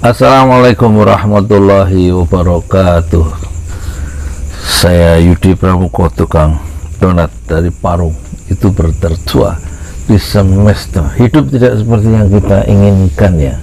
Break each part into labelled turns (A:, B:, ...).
A: Assalamualaikum warahmatullahi wabarakatuh. Saya Yudi Pramuko, tukang donat dari Parung. Itu bertertua di semesta. Hidup tidak seperti yang kita inginkan ya.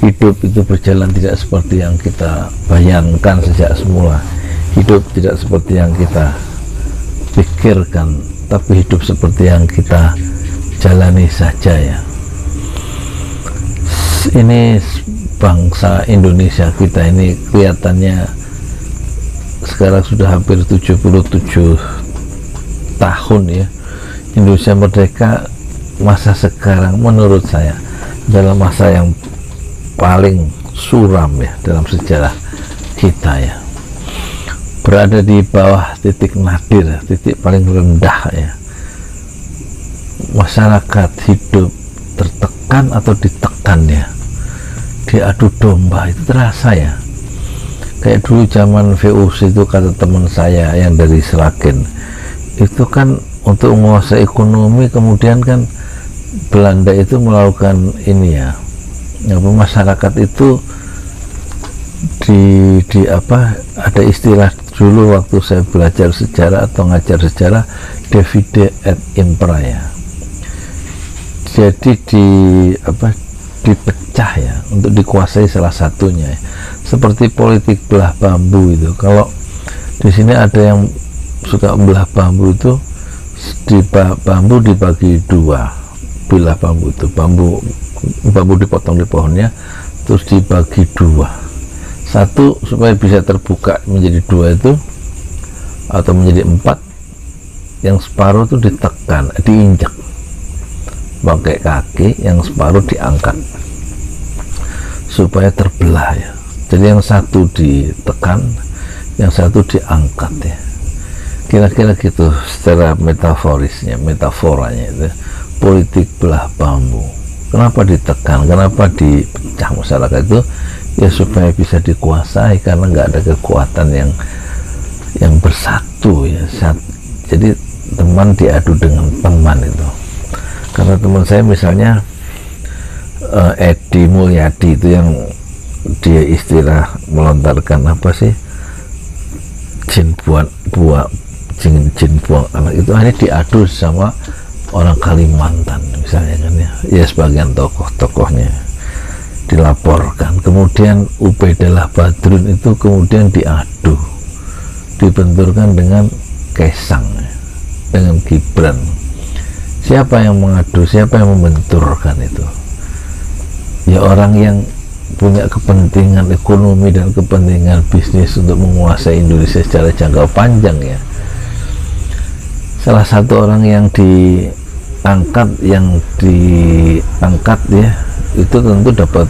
A: Hidup itu berjalan tidak seperti yang kita bayangkan sejak semula. Hidup tidak seperti yang kita pikirkan, tapi hidup seperti yang kita jalani saja ya. Ini bangsa Indonesia kita ini kelihatannya sekarang sudah hampir 77 tahun ya. Indonesia merdeka. Masa sekarang menurut saya adalah masa yang paling suram ya dalam sejarah kita ya. Berada di bawah titik nadir, titik paling rendah ya. Masyarakat hidup tertekan atau ditekan ya, diadu domba, itu terasa ya. Kayak dulu zaman VOC itu, kata teman saya yang dari Sragen, itu kan untuk menguasai ekonomi, kemudian kan Belanda itu melakukan ini ya, masyarakat itu di apa, ada istilah dulu waktu saya belajar sejarah atau ngajar sejarah, divide et impera ya. Jadi dipecah ya untuk dikuasai salah satunya ya. Seperti politik belah bambu itu. Kalau di sini ada yang suka belah bambu itu, bambu dibagi dua, belah bambu itu, bambu dipotong di pohonnya terus dibagi dua, satu supaya bisa terbuka menjadi dua itu atau menjadi empat, yang separuh itu ditekan, diinjak pakai kaki, yang separuh diangkat supaya terbelah ya. Jadi yang satu ditekan, yang satu diangkat ya. Kira-kira gitu secara metaforanya itu, politik belah bambu. Kenapa ditekan, kenapa dipecah masyarakat itu ya, supaya bisa dikuasai, karena nggak ada kekuatan yang bersatu ya. Jadi teman diadu dengan teman itu. Karena teman saya misalnya Edi Mulyadi itu, yang dia istilah melontarkan apa sih, jin buang anak itu, hanya diadu sama orang Kalimantan misalnya kan ya, ya sebagian tokoh-tokohnya dilaporkan. Kemudian Ubaidillah Badrun itu kemudian diadu, dibenturkan dengan Kaisang ya, dengan Gibran. Siapa yang mengadu, siapa yang membenturkan itu? Ya orang yang punya kepentingan ekonomi dan kepentingan bisnis untuk menguasai Indonesia secara jangka panjang ya. Salah satu orang yang diangkat ya, itu tentu dapat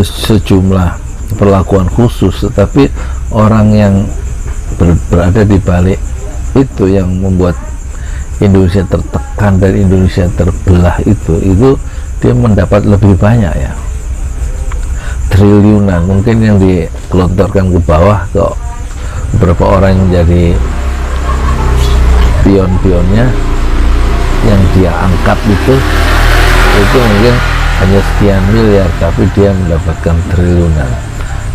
A: sejumlah perlakuan khusus, tetapi orang yang berada di balik itu yang membuat Indonesia tertekan dan Indonesia terbelah itu dia mendapat lebih banyak ya, triliunan mungkin yang dikelontorkan ke bawah ke beberapa orang yang jadi pion-pionnya yang dia angkat itu mungkin hanya sekian miliar, tapi dia mendapatkan triliunan.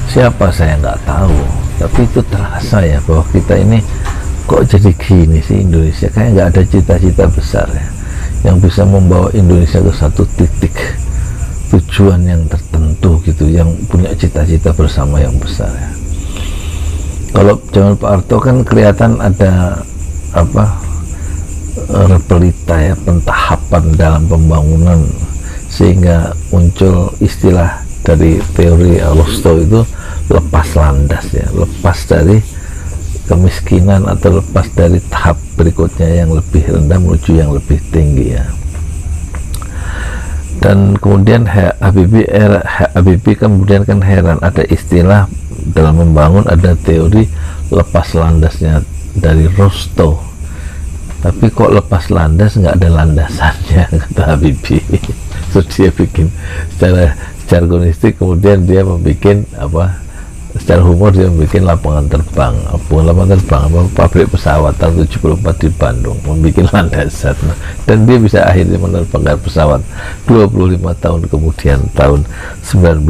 A: Siapa saya nggak tahu, tapi itu terasa ya bahwa kita ini kok jadi gini sih Indonesia, kayak nggak ada cita-cita besar ya yang bisa membawa Indonesia ke satu titik tujuan yang tertentu gitu, yang punya cita-cita bersama yang besar ya. Kalau zaman Pak Harto kan kelihatan ada apa, repelita ya, pentahapan dalam pembangunan, sehingga muncul istilah dari teori Aristo itu lepas landas ya, lepas dari kemiskinan atau lepas dari tahap berikutnya yang lebih rendah menuju yang lebih tinggi ya. Dan kemudian Habibie kemudian kan heran, ada istilah dalam membangun, ada teori lepas landasnya dari Rosto, tapi kok lepas landas nggak ada landasannya, kata Habibie. Terus dia bikin secara jargonistik, kemudian dia membuat apa, secara humor dia membuat lapangan terbang, pabrik pesawat tahun 74 di Bandung, membuat landasan, dan dia bisa akhirnya menerbangkan pesawat 25 tahun kemudian, tahun 19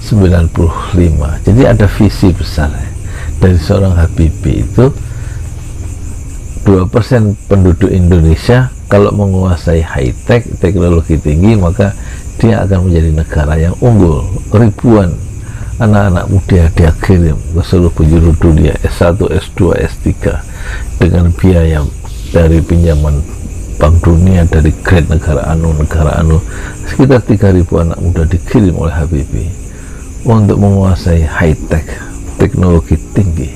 A: 95. Jadi ada visi besar ya. Dari seorang Habibie itu 2% penduduk Indonesia kalau menguasai high-tech, teknologi tinggi, maka dia akan menjadi negara yang unggul. Ribuan anak-anak muda dia kirim ke seluruh penjuru dunia, S1, S2, S3 dengan biaya dari pinjaman Bank Dunia, dari grade negara anu, sekitar 3.000 anak muda dikirim oleh Habibie untuk menguasai high-tech, teknologi tinggi.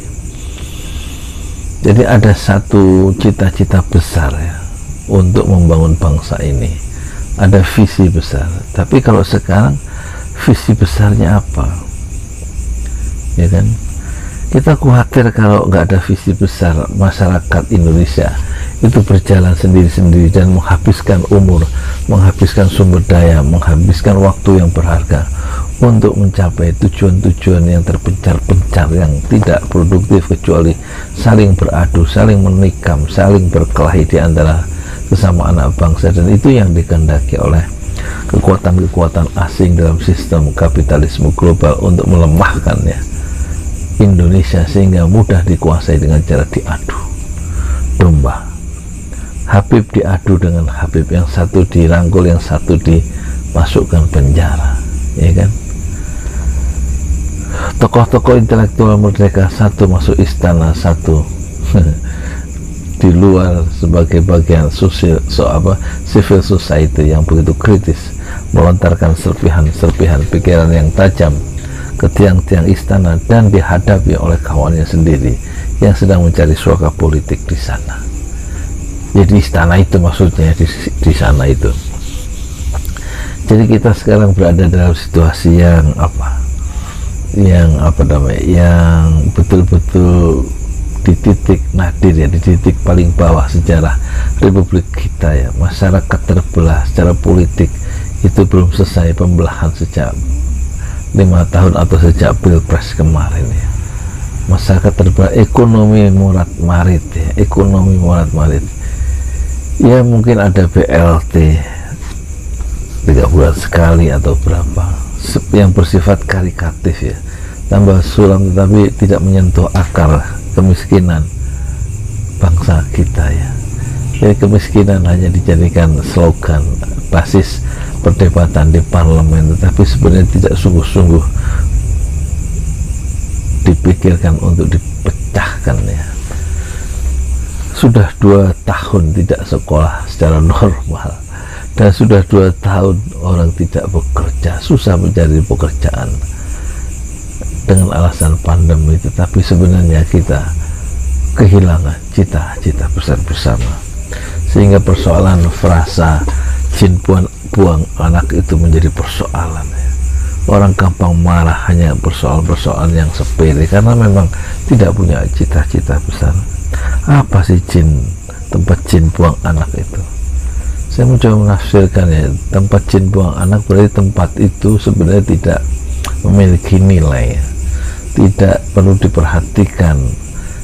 A: Jadi ada satu cita-cita besar ya untuk membangun bangsa ini, ada visi besar. Tapi kalau sekarang visi besarnya apa, ya kan? Kita khawatir kalau nggak ada visi besar, masyarakat Indonesia itu berjalan sendiri-sendiri dan menghabiskan umur, menghabiskan sumber daya, menghabiskan waktu yang berharga untuk mencapai tujuan-tujuan yang terpencar-pencar, yang tidak produktif, kecuali saling beradu, saling menikam, saling berkelahi di antara sesama anak bangsa. Dan itu yang dikehendaki oleh kekuatan-kekuatan asing dalam sistem kapitalisme global untuk melemahkannya Indonesia sehingga mudah dikuasai dengan cara diadu domba. Habib diadu dengan Habib, yang satu dirangkul, yang satu dimasukkan penjara, ya kan? Tokoh-tokoh intelektual merdeka, satu masuk istana, satu di luar sebagai bagian civil society yang begitu kritis, melontarkan serpihan-serpihan pikiran yang tajam ke tiang-tiang istana dan dihadapi oleh kawannya sendiri yang sedang mencari suaka politik di sana. Jadi istana itu maksudnya di sana itu. Jadi kita sekarang berada dalam situasi yang yang betul-betul di titik nadir ya, di titik paling bawah sejarah Republik kita ya. Masyarakat terbelah secara politik, itu belum selesai pembelahan sejak 5 tahun atau sejak Pilpres kemarin ya. Masyarakat terbelah, ekonomi morat marit ya, ekonomi morat marit ya. Mungkin ada BLT 3 bulan sekali atau berapa yang bersifat karikatif ya, tambah suram, tetapi tidak menyentuh akar kemiskinan bangsa kita ya. Jadi kemiskinan hanya dijadikan slogan basis perdebatan di parlemen, tetapi sebenarnya tidak sungguh-sungguh dipikirkan untuk dipecahkan ya. Sudah 2 tahun tidak sekolah secara normal, dan sudah 2 tahun orang tidak bekerja, susah mencari pekerjaan dengan alasan pandemi. Tetapi sebenarnya kita kehilangan cita-cita besar bersama, sehingga persoalan frasa jin buang anak itu menjadi persoalan ya. Orang gampang marah hanya persoalan-persoalan yang sepele karena memang tidak punya cita-cita besar. Apa sih tempat jin buang anak itu? Saya mencoba menafsirkan ya, tempat jin buang anak berarti tempat itu sebenarnya tidak memiliki nilai ya, tidak perlu diperhatikan,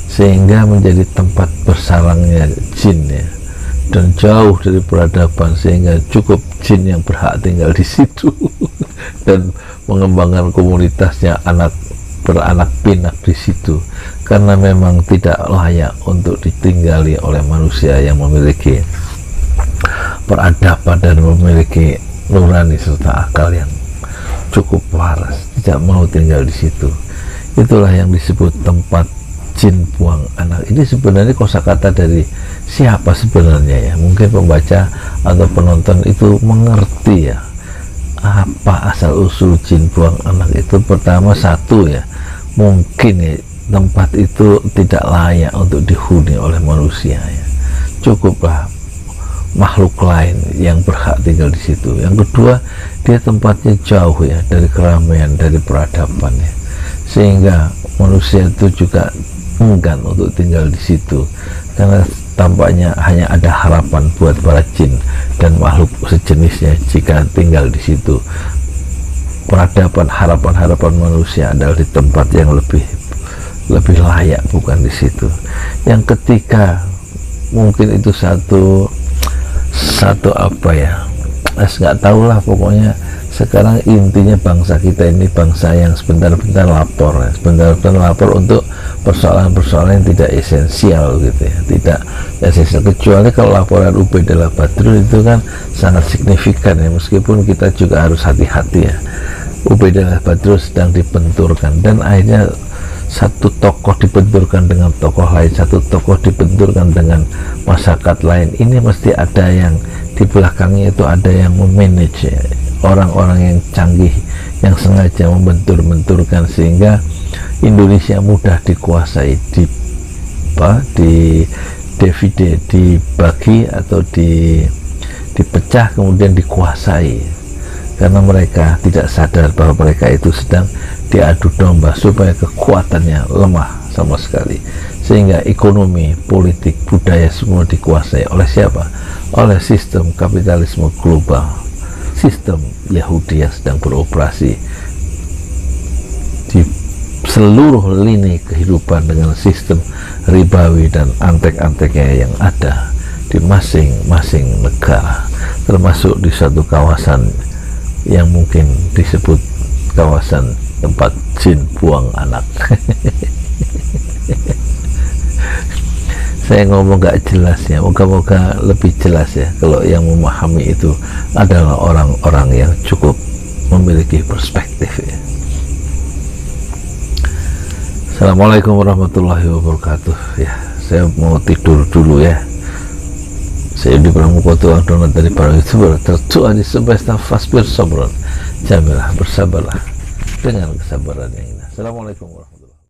A: sehingga menjadi tempat bersarangnya jin ya, dan jauh dari peradaban, sehingga cukup jin yang berhak tinggal di situ dan mengembangkan komunitasnya, beranak pinak di situ, karena memang tidak layak untuk ditinggali oleh manusia yang memiliki peradaban dan memiliki nurani serta akal yang cukup waras, tidak mau tinggal di situ. Itulah yang disebut tempat jin buang anak. Ini sebenarnya kosakata dari siapa sebenarnya ya? Mungkin pembaca atau penonton itu mengerti ya, apa asal usul jin buang anak itu. Pertama, satu ya, mungkin ya, tempat itu tidak layak untuk dihuni oleh manusia ya, cukuplah makhluk lain yang berhak tinggal di situ. Yang kedua, dia tempatnya jauh ya dari keramaian, dari peradaban ya, sehingga manusia itu juga enggan untuk tinggal di situ, karena tampaknya hanya ada harapan buat para jin dan makhluk sejenisnya jika tinggal di situ. Peradaban, harapan manusia adalah di tempat yang lebih layak, bukan di situ. Yang ketiga, mungkin itu satu nggak tahu lah, pokoknya sekarang intinya bangsa kita ini bangsa yang sebentar-bentar lapor ya, sebentar-bentar lapor untuk persoalan-persoalan yang tidak esensial gitu ya, tidak esensial, kecuali kalau laporan Ubaidillah Badrun itu kan sangat signifikan ya, meskipun kita juga harus hati-hati ya. Ubaidillah Badrun sedang dibenturkan, dan akhirnya satu tokoh dibenturkan dengan tokoh lain, satu tokoh dibenturkan dengan masyarakat lain. Ini mesti ada yang di belakangnya, itu ada yang memanage ya, orang-orang yang canggih yang sengaja membentur-benturkan sehingga Indonesia mudah dikuasai, divide, dibagi atau dipecah kemudian dikuasai, karena mereka tidak sadar bahwa mereka itu sedang diadu domba supaya kekuatannya lemah sama sekali, sehingga ekonomi, politik, budaya semua dikuasai oleh siapa? Oleh sistem kapitalisme global, sistem Yahudi yang sedang beroperasi di seluruh lini kehidupan dengan sistem ribawi dan antek-anteknya yang ada di masing-masing negara, termasuk di satu kawasan yang mungkin disebut kawasan tempat jin buang anak. Saya ngomong gak jelas ya, moga-moga lebih jelas ya kalau yang memahami itu adalah orang-orang yang cukup memiliki perspektif ya. Assalamualaikum warahmatullahi wabarakatuh ya. Saya mau tidur dulu ya. Saya di Pramuka, tuang donat dari para youtuber tertua di semesta fasbir sabron, jamilah bersabarlah dengan kesabaran yang indah. Assalamualaikum warahmatullahi wabarakatuh.